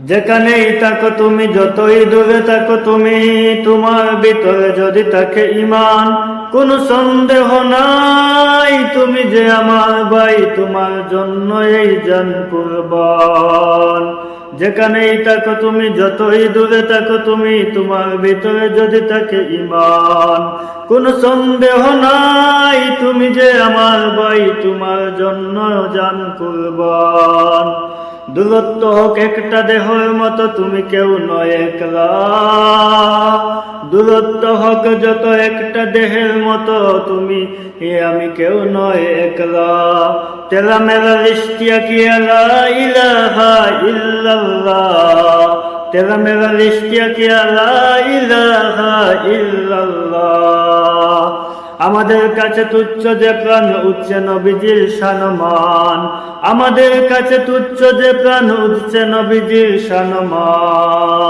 যেখানেই থাকো তুমি, যতই দূরে থাকো তুমি, তোমার ভিতরে যদি থাকে ঈমান, কোনো সন্দেহ নাই তুমি যে আমার ভাই, তোমার জন্য এই জান কুরবান। যেখানেই থাকো তুমি, যতই দূরে থাকো তুমি, তোমার ভিতরে যদি থাকে ঈমান, কোনো সন্দেহ নাই তুমি যে আমার ভাই, তোমার জন্য জান কুরবান। দূরত্ব হোক একটা দেহের মতো, তুমি কেউ নয় একলা। দূরত্ব হোক যত একটা দেহের মতো, তুমি আমি কেউ নয় একলা। তেরা মেরা রিশতিয়া কিয়া লা ইলাহা ইল্লাল্লাহ, তেরা মেরা রিশতিয়া কিয়া লা ইলাহা ইল্লাল্লাহ। আমাদের কাছে তুচ্ছ যে প্রাণ, উঠছে নবীজির সম্মান। আমাদের কাছে তুচ্ছ যে প্রাণ, উঠছে নবীজির সম্মান।